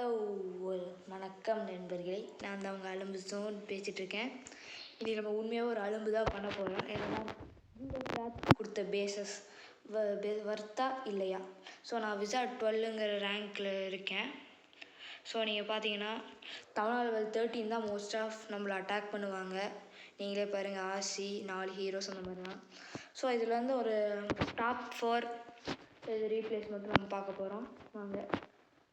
Hello, வணக்கம் நண்பர்களே. நான் தான் உங்கள் அலும்பு ஜோன் பேசிகிட்ருக்கேன். இன்றைக்கி நம்ம உண்மையாக ஒரு அலும்பு தான் பண்ண போகிறோம். ஏன்னா இந்த கிளாஸ் கொடுத்த பேசஸ் வர்த்தா இல்லையா? ஸோ நான் விசார்ட் 12ங்கிற ரேங்க்கில் இருக்கேன். ஸோ நீங்கள் பார்த்தீங்கன்னா தமிழ் லெவல் 13 தான் மோஸ்ட் ஆஃப் நம்மளை அட்டாக் பண்ணுவாங்க. நீங்களே பாருங்கள், ஆர்சி 4 ஹீரோஸ் அந்த மாதிரி தான். ஸோ இதில் வந்து ஒரு டாப் 4 இது ரீப்ளேஸ்மெண்ட் நம்ம பார்க்க போகிறோம். வாங்க.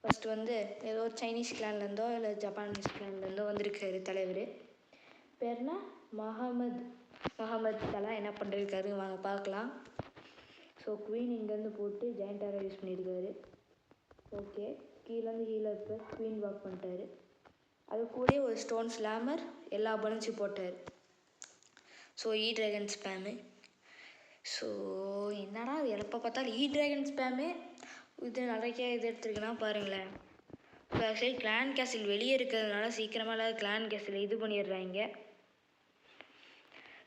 ஃபஸ்ட்டு வந்து ஏதோ சைனீஸ் கிளான்லேருந்தோ இல்லை ஜப்பானீஸ் கிளான்லேருந்தோ வந்திருக்காரு தலைவர். பேர்னா மஹமத் தலா. என்ன பண்ணிருக்காரு வாங்க பார்க்கலாம். ஸோ குவீன் இங்கேருந்து போட்டு ஜெயண்டாரை யூஸ் பண்ணியிருக்காரு. ஓகே, கீழேருந்து ஹீலர் இப்போ குவீன் வாக் பண்ணிட்டாரு. அது கூட ஒரு ஸ்டோன் ஸ்லாமர் எல்லா பலன்ஸும் போட்டார். So dragon ஸ்பேமு. ஸோ என்னடா எப்போ பார்த்தாலும் ட்ராகன் ஸ்பேமு இது நிறைய இது எடுத்துருக்குன்னா பாருங்களேன். இப்போ ஆக்சுவலி கிளான் கேசில் வெளியே இருக்கிறதுனால சீக்கிரமாக கிளான் கேசில் இது பண்ணிடுறாங்க.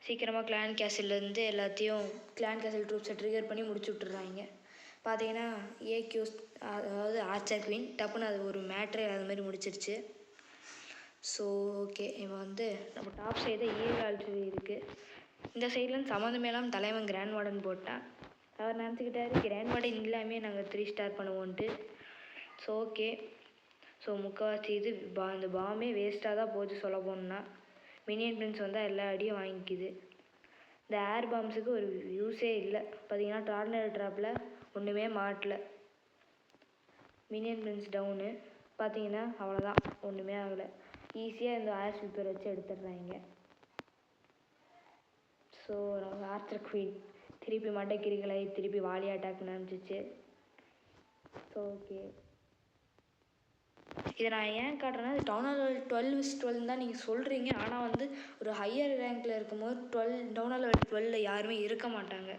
சீக்கிரமாக கிளான் கேசில்லேருந்து எல்லாத்தையும் கிளான் கேசில் ட்ரூப்ஸை ட்ரிகர் பண்ணி முடிச்சு விட்டுறாங்க. பார்த்தீங்கன்னா ஏக்யூஸ், அதாவது ஆர்ச்சர் குவீன் டப்புன்னு அது ஒரு மேட்ரே அது மாதிரி முடிச்சிருச்சு. ஸோ ஓகே, இவன் வந்து நம்ம டாப் சைடு ஆல்ரெடி இருக்குது. இந்த சைட்லேருந்து சம்மந்தமே இல்லாமல் தலைவன் கிராண்ட் வார்டன் போட்டான். அவர் நினச்சிக்கிட்டாரு கிராண்ட் வார்டன் இல்லாமே நாங்கள் 3 ஸ்டார் பண்ணுவோன்ட்டு. ஸோ ஓகே, ஸோ முக்கால்வாசி இது இந்த பாமே வேஸ்ட்டாக தான் போச்சு சொல்ல போனோம்னா. மினியன் பிரின்ஸ் வந்தால் எல்லா அடியும் வாங்கிக்குது. இந்த ஏர் பாம்ஸுக்கு ஒரு யூஸே இல்லை. பார்த்தீங்கன்னா டார்னேடோ ட்ராப்பில் ஒன்றுமே மாட்டல. மினியன் பிரின்ஸ் டவுனு பார்த்தீங்கன்னா அவ்வளோதான், ஒன்றுமே ஆகலை. ஈஸியாக இந்த ஏர் ஸ்வீப்பர் வச்சு எடுத்துடுறாங்க. ஸோ நம்ம ஆர்ச்சர் குவீன் திருப்பி மண்டைக்கிரிகளை திருப்பி வாலி அட்டாக் நினச்சிச்சு. ஸோ ஓகே, இதை நான் ஏன் காட்டுறேன்னா இது டவுன் லெவல் 12 தான் நீங்கள் சொல்கிறீங்க. ஆனால் வந்து ஒரு ஹையர் ரேங்க்கில் இருக்கும்போது டவுன் லெவல் 12 யாருமே இருக்க மாட்டாங்க.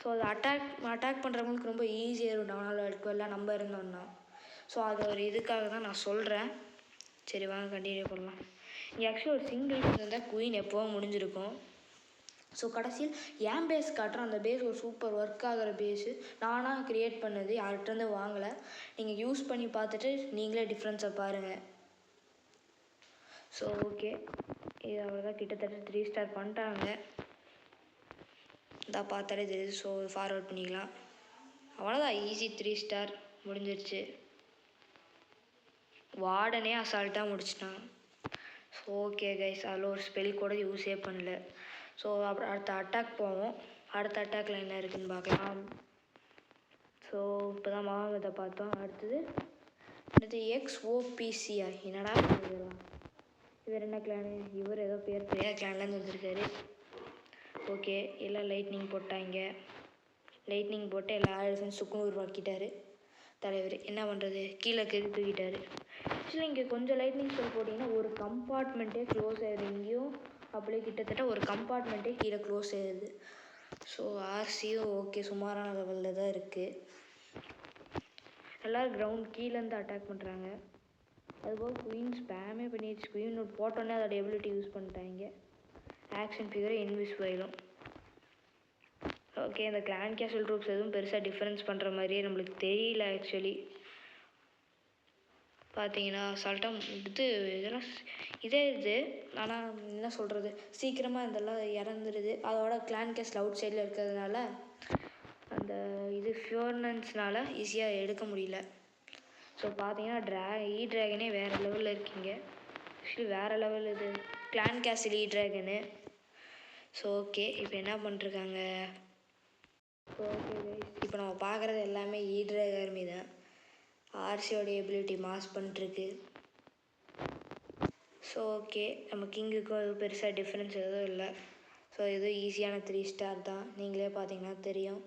ஸோ அது அட்டாக் பண்ணுறவங்களுக்கு ரொம்ப ஈஸியாக இருக்கும் டவுன் லெவல் 12 நம்ம இருந்தோம்னா. ஸோ அது ஒரு இதுக்காக தான் நான் சொல்கிறேன். சரி வாங்க கண்டினியூ பண்ணலாம். இங்கே ஆக்சுவலி ஒரு சிங்கிள் இருந்தால் குயின் எப்போவும் முடிஞ்சிருக்கும். ஸோ கடைசியில் என் பேஸ் காட்டுறேன். அந்த பேஸ் ஒரு சூப்பர் ஒர்க் ஆகிற பேஸு. நானாக க்ரியேட் பண்ணது, யார்கிட்டருந்து வாங்கலை. நீங்கள் யூஸ் பண்ணி பார்த்துட்டு நீங்களே டிஃப்ரென்ஸை பாருங்கள். ஸோ ஓகே, இது அவ்வளோதான். கிட்டத்தட்ட 3 ஸ்டார் பண்ணிட்டாங்க. இதாக பார்த்தாலே தெரியுது. ஸோ ஃபார்வர்ட் பண்ணிக்கலாம். அவ்வளோதான், ஈஸி 3 ஸ்டார் முடிஞ்சிருச்சு. வார்டனே அசால்ட்டாக முடிச்சிட்டான். ஸோ ஓகே கைஸ், அதில் ஒரு ஸ்பெல் கூட யூஸே பண்ணல. ஸோ அப்புறம் அடுத்த அட்டாக் போவோம். அடுத்த அட்டாக்கில் என்ன இருக்குதுன்னு பார்க்கலாம். ஸோ இப்போ தான் மகாமதை பார்த்தோம். அடுத்தது XOPCயா? என்னடா இவர் என்ன கிளானு? இவர் ஏதோ பேர் பெரிய கிளான்லேருந்து வந்திருக்காரு. ஓகே, எல்லாம் லைட்னிங் போட்டாங்க. லைட்னிங் போட்டு எல்லா டிஃபென்ஸுக்கும் உருவாக்கிட்டார் தலைவர். என்ன பண்ணுறது, கீழே தூக்கிட்டார். ஆக்சுவலி இங்கே கொஞ்சம் லைட்னிங் ஸ்பெல் போட்டிங்கன்னா ஒரு கம்பார்ட்மெண்ட்டே க்ளோஸ் ஆகிடுது. இங்கேயும் அப்படியே கிட்டத்தட்ட ஒரு கம்பார்ட்மெண்ட்டே கீழே க்ளோஸ் ஆகிடுது. ஸோ ஆர்சியும் ஓகே சுமாரான லெவலில் தான் இருக்குது. எல்லோரும் கிரவுண்ட் கீழேருந்து அட்டாக் பண்ணுறாங்க. அதுபோல் குயின் ஸ்பேமே பண்ணிடுச்சு. குயின் நோட் போட்டோன்னே அதோட எபிலிட்டி யூஸ் பண்ணிட்டாங்க. ஆக்ஷன் ஃபிகரை இன்விசிபிளும். ஓகே, இந்த கிளான் கேசல் ட்ரூப்ஸ் எதுவும் பெருசாக டிஃப்ரென்ஸ் பண்ணுற மாதிரியே நம்மளுக்கு தெரியல. ஆக்சுவலி பார்த்தீங்கன்னா அசால்ட்டாக இதெல்லாம் இதே இது. ஆனால் என்ன சொல்கிறது, சீக்கிரமாக இதெல்லாம் இறந்துடுது. அதோட கிளான் கேஸ்ல அவுட் சைடில் இருக்கிறதுனால அந்த இது ஃபியூர்னன்ஸ்னால ஈஸியாக எடுக்க முடியல. ஸோ பார்த்தீங்கன்னா ட்ராகனே வேறு லெவலில் இருக்கீங்க. ஆக்சுவலி வேறு லெவல் இது கிளான் கேசில் ட்ராகனு. ஸோ ஓகே, இப்போ என்ன பண்ணிருக்காங்க? ஸோ ஓகே கைஸ், இப்போ நம்ம பார்க்குறது எல்லாமே ட்ராகன் ஆர்மி தான். ஆர்சியோடைய எபிலிட்டி மாஸ் பண்ணிட்டுருக்கு. ஸோ ஓகே, நம்ம கிங்குக்கும் அது பெருசாக டிஃப்ரென்ஸ் எதுவும் இல்லை. ஸோ இது ஈஸியான 3 ஸ்டார் தான், நீங்களே பார்த்தீங்கன்னா தெரியும்.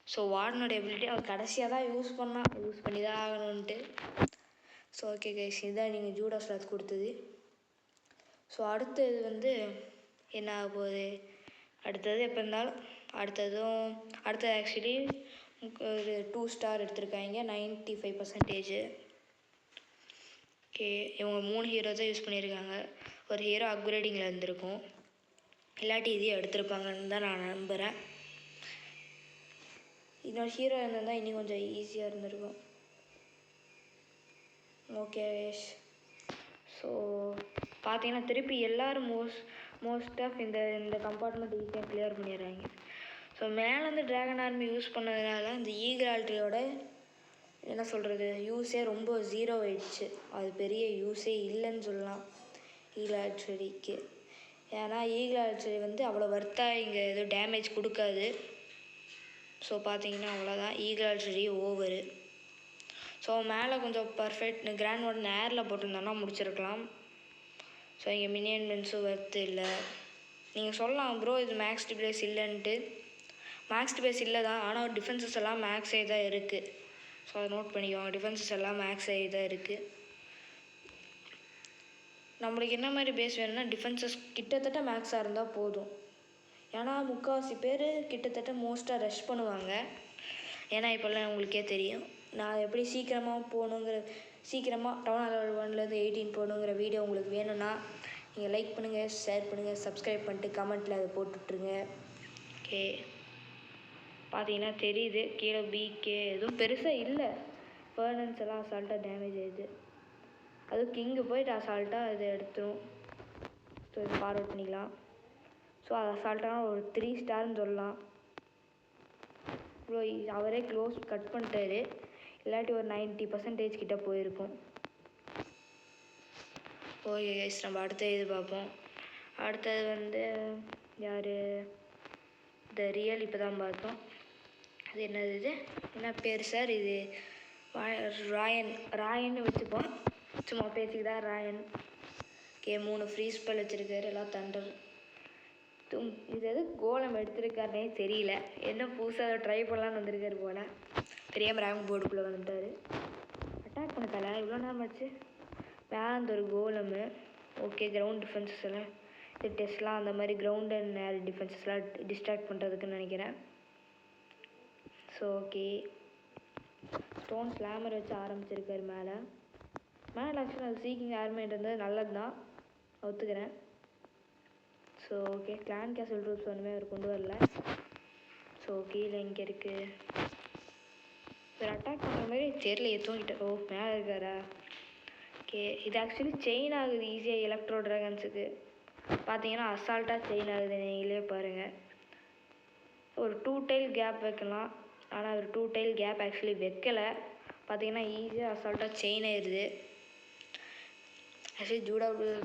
ஸோ வார்டனோட எபிலிட்டி அவர் கடைசியாக தான் யூஸ் பண்ணி தான் ஆகணுன்ட்டு. ஸோ ஓகே கைஸ், இதுதான் நீங்கள் ஜூடாஸ்லாத் கொடுத்தது. ஸோ அடுத்தது வந்து என்ன ஆக போகுது? அடுத்தது எப்போ இருந்தாலும் அடுத்தது ஆக்சுவலி ஒரு 2 ஸ்டார் எடுத்திருக்காங்க, 95%. ஓகே, இவங்க 3 ஹீரோ தான் யூஸ் பண்ணியிருக்காங்க. ஒரு ஹீரோ அப்கிரேடிங்கில் இருந்திருக்கும், இல்லாட்டி இதையும் எடுத்திருப்பாங்கன்னு தான் நான் நம்புகிறேன். இன்னொரு ஹீரோ இருந்திருந்தால் இன்னும் கொஞ்சம் ஈஸியாக இருந்திருக்கும். ஓகே. ஸோ பார்த்தீங்கன்னா திருப்பி எல்லோரும் மோஸ்ட் ஆஃப் இந்த கம்பார்ட்மெண்ட் ஈஸியாக கிளியர் பண்ணிடுறாங்க. ஸோ மேலேருந்து ட்ராகன் ஆர்மி யூஸ் பண்ணதுனால இந்த ஈகிள் ஆல்ட்ரியோட என்ன சொல்கிறது யூஸே ரொம்ப 0 ஆயிடுச்சு. அது பெரிய யூஸே இல்லைன்னு சொல்லலாம் ஈகிள் ஆல்ட்ரிக்கு. ஏன்னா ஈகிள் ஆல்ட்ரி வந்து அவ்வளோ வர்த்தாக இங்கே எதுவும் டேமேஜ் கொடுக்காது. ஸோ பார்த்தீங்கன்னா அவ்வளோதான், ஈகிள் ஆல்ட்ரி ஓவரு. ஸோ மேலே கொஞ்சம் பர்ஃபெக்ட் கிராண்ட் வார்டன் ஏரில் போட்டிருந்தோன்னா முடிச்சிருக்கலாம். ஸோ இங்கே மினியன் மென்ஸும் வர்த்து இல்லை. நீங்கள் சொல்லலாம் ப்ரோ இது மேக்ஸ் டிபேஸ் இல்லைன்ட்டு. மேக்ஸ் டிபேஸ் இல்லை தான், ஆனால் டிஃபென்சஸ் எல்லாம் மேக்ஸே தான் இருக்குது. ஸோ அதை நோட் பண்ணிக்கோங்க, டிஃபென்சஸ் எல்லாம் மேக்ஸே தான் இருக்குது. நம்மளுக்கு என்ன மாதிரி பேஸ் வேணும்னா டிஃபென்சஸ் கிட்டத்தட்ட மேக்ஸாக இருந்தால் போதும். ஏன்னா முக்கால்வாசி பேர் கிட்டத்தட்ட மோஸ்ட்டாக ரஷ் பண்ணுவாங்க. ஏன்னா இப்போல்லாம் உங்களுக்கே தெரியும் நான் எப்படி சீக்கிரமாக டவுன் லெவல் 1லேருந்து 18 போகணுங்கிற வீடியோ உங்களுக்கு வேணும்னா நீங்கள் லைக் பண்ணுங்கள், ஷேர் பண்ணுங்கள், சப்ஸ்கிரைப் பண்ணிட்டு கமெண்ட்டில் அதை போட்டுட்ருங்க. ஓகே, பார்த்தீங்கன்னா தெரியுது கீழே பிகே எதுவும் பெருசாக இல்லை. ஃபர்னன்ஸ் எல்லாம் அசால்ட்டாக டேமேஜ் ஆயிடுது. அதுவும் கிங்கு போயிட்டு அசால்ட்டாக இதை எடுத்துரும். ஸோ இது ஃபார்வர்ட் பண்ணிக்கலாம். ஸோ அது அசால்ட்டான ஒரு 3 ஸ்டார்னு சொல்லலாம். இவ்வளோ அவரே க்ளோஸ் கட் பண்ணிட்டாரு, இல்லாட்டி ஒரு 90% கிட்ட போயிருக்கும். ஓகே கைஸ், நம்ம அடுத்த இது பார்ப்போம். அடுத்தது வந்து யார் த ரியல் இப்போ தான் பார்த்தோம். அது என்னது இது என்ன பேர் சார்? இது ராயன்னு வச்சுப்போம், சும்மா பேச்சுக்கு தான் ராயன். ஓகே, 3 ஃப்ரீ ஸ்பெல் வச்சுருக்காரு, எல்லாம் தண்டர். இது எது கோலம் எடுத்திருக்காருனே தெரியல, என்ன புதுசாக ட்ரை பண்ணலான்னு வந்திருக்காரு போல். தெரியாமல் ரேங்க் போர்டுக்குள்ளே வந்துட்டார். அட்டாக் பண்ண இவ்வளோ நேரம் ஆச்சு. மேலே ஒரு கோலமு. ஓகே, கிரவுண்ட் டிஃபென்சஸ் எல்லாம் இது டெஸ்ட்லாம் அந்த மாதிரி கிரவுண்ட் அண்ட் ஏர் டிஃபென்சஸ்லாம் டிஸ்ட்ராக்ட் பண்ணுறதுக்குன்னு நினைக்கிறேன். ஸோ ஓகே, ஸ்டோன் ஸ்லாமர் வச்சு ஆரம்பிச்சிருக்காரு மேலே. ஆக்சுவலாக அது சீக்கிங் ஆர்மேட் இருந்தது நல்லது தான், ஒத்துக்கிறேன். ஸோ ஓகே, கிளான் கேசல் ட்ரூப்ஸ் ஒன்றுமே அவர் கொண்டு வரல. ஸோ கீழே இங்கே இருக்குது. இவர் அட்டாக் பண்ணுற மாதிரி தெரியலையே, தூங்கிட்டு. ஓ, மேலே இருக்காரா? ஓகே, இது ஆக்சுவலி செயின் ஆகுது ஈஸியாக எலக்ட்ரோ ட்ராகன்ஸுக்கு. பார்த்தீங்கன்னா அசால்ட்டாக செயின் ஆகுது, நீங்களே பாருங்கள். ஒரு 2 டைல் கேப் வைக்கலாம், ஆனால் அவர் 2 டைல் கேப் ஆக்சுவலி வைக்கலை. பார்த்தீங்கன்னா ஈஸியாக அசால்ட்டாக செயின் ஆயிடுது. ஆக்சுவலி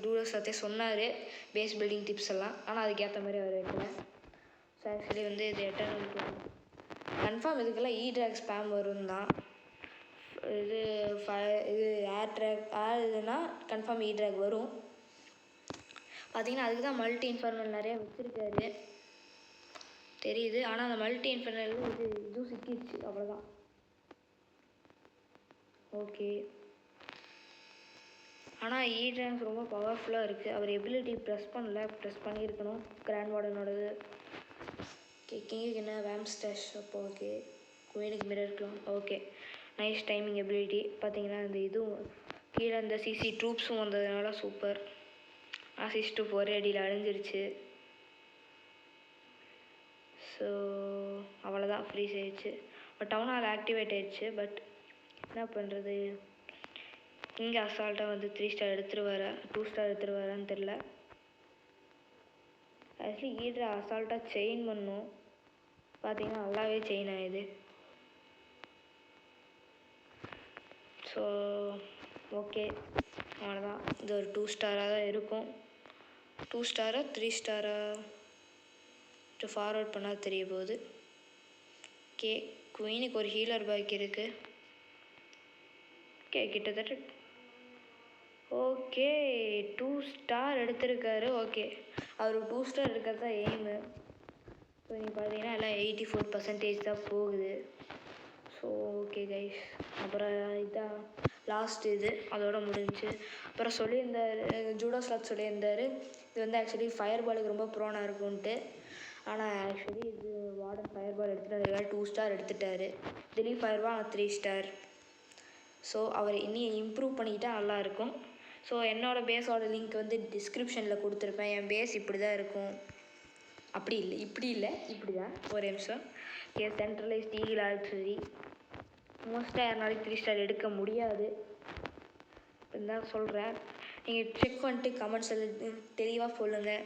ஜூடோஸ் சத்தே சொன்னார் பேஸ் பில்டிங் டிப்ஸ் எல்லாம், ஆனால் அதுக்கேற்ற மாதிரி அவர் வைக்கல. ஸோ ஆக்சுவலி வந்து இது எட்டர்னல் கன்ஃபார்ம் இதுக்கெல்லாம் ட்ராக் ஸ்பேம் வரும் தான். இது ஏர் இதுனா கன்ஃபார்ம் ட்ராக் வரும். பார்த்தீங்கன்னா அதுக்கு தான் மல்டி இன்ஃபர்னல் நிறையா வச்சுருக்காரு தெரியுது. ஆனால் அந்த மல்டி இன்ஃபர்னல் இதுவும் சிக்கிடுச்சு, அவ்வளோதான். ஓகே, ஆனால் ட்ராக்ஸ் ரொம்ப பவர்ஃபுல்லாக இருக்குது. அவர் எபிலிட்டி ப்ரெஸ் பண்ணியிருக்கணும் கிராண்ட் வார்டனோடது. கிங்குக்கு என்ன வேம் ஸ்டாஷ், அப்போ ஓகே. குயினுக்கு mirror clone, okay. Nice timing ability. பார்த்தீங்கன்னா இந்த இதுவும் கீழே இந்த சிசி ட்ரூப்ஸும் வந்ததுனால சூப்பர். அசிஸ்ட்டு 4 அடியில் அழிஞ்சிருச்சு. ஸோ அவ்வளோதான், ஃப்ரீஸ் ஆயிடுச்சு. பட் டவுன் ஹால் ஆக்டிவேட் ஆயிடுச்சு. பட் என்ன பண்ணுறது, இங்கே அசால்ட்டாக வந்து 3 ஸ்டார் எடுத்துருவாரா 2 ஸ்டார் எடுத்துருவாரான்னு தெரில. ஆக்சுவலி அசால்ட்டாக செயின் பண்ணும். பார்த்தீங்கன்னா நல்லாவே செயின் ஆகுது. ஸோ ஓகே, அவ்வளோதான். இது ஒரு 2 ஸ்டாராக தான் இருக்கும். 2 ஸ்டாரா 3 ஸ்டாரா ஃபார்வர்ட் பண்ணால் தெரிய போகுது. ஓகே, குயினுக்கு ஒரு ஹீலர் பாக்கி இருக்குது. ஓகே, கிட்டத்தட்ட ஓகே 2 ஸ்டார் எடுத்திருக்காரு. ஓகே, அவர் 2 ஸ்டார் எடுக்கிறது தான் எய்மு. ஸோ நீங்கள் பார்த்தீங்கன்னா எல்லாம் 84% தான் போகுது. ஸோ ஓகே கைஸ், அப்புறம் இதுதான் லாஸ்ட் இது, அதோட முடிஞ்சிச்சு. அப்புறம் சொல்லியிருந்தார் ஜூடோஸ்லாத் சொல்லியிருந்தார் இது வந்து ஆக்சுவலி ஃபயர் பாலுக்கு ரொம்ப ப்ரோனாக இருக்கும்ன்ட்டு. ஆனால் ஆக்சுவலி இது வார்டன் ஃபயர் பால் எடுத்துகிட்டு 2 ஸ்டார் எடுத்துட்டார். Dileep fire ball 3 star. So அவர் இன்னும் இம்ப்ரூவ் பண்ணிக்கிட்டால் நல்லாயிருக்கும். ஸோ என்னோடய பேஸோட லிங்க் வந்து டிஸ்கிரிப்ஷனில் கொடுத்துருப்பேன். என் பேஸ் இப்படி தான் இருக்கும். அப்படி இல்லை, இப்படி இல்லை, இப்படி தான். ஒரு நிமிஷம். சென்ட்ரலைஸ்ட் ஈகிள் ஆல்ட்ரி மோஸ்ட்டாக யாருனாலும் 3 ஸ்டார் எடுக்க முடியாது. தான் சொல்கிறேன். நீங்கள் செக் பண்ணிட்டு கமெண்ட்ஸில் தெளிவாக சொல்லுங்கள்.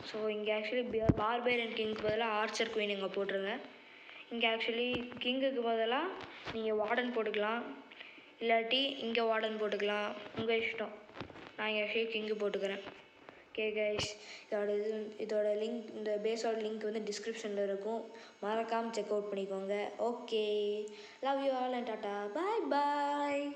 ஸோ இங்கே ஆக்சுவலி பார்பேரியன் கிங்க்கு பதிலாக ஆர்ச்சர் குயின் இங்கே போட்டுருங்க. இங்கே ஆக்சுவலி கிங்குக்கு பதிலாக நீங்கள் வார்டன் போட்டுக்கலாம், இல்லாட்டி இங்கே வார்டன் போட்டுக்கலாம், உங்கள் இஷ்டம். நான் இங்கே ஆக்சுவலி கிங்கு போட்டுக்கிறேன். ஓகே கைஸ், இதோட லிங்க், இந்த பேஸோட லிங்க் வந்து டிஸ்கிரிப்ஷனில் இருக்கும். மறக்காமல் செக் அவுட் பண்ணிக்கோங்க. Okay, love you all and tata, bye bye.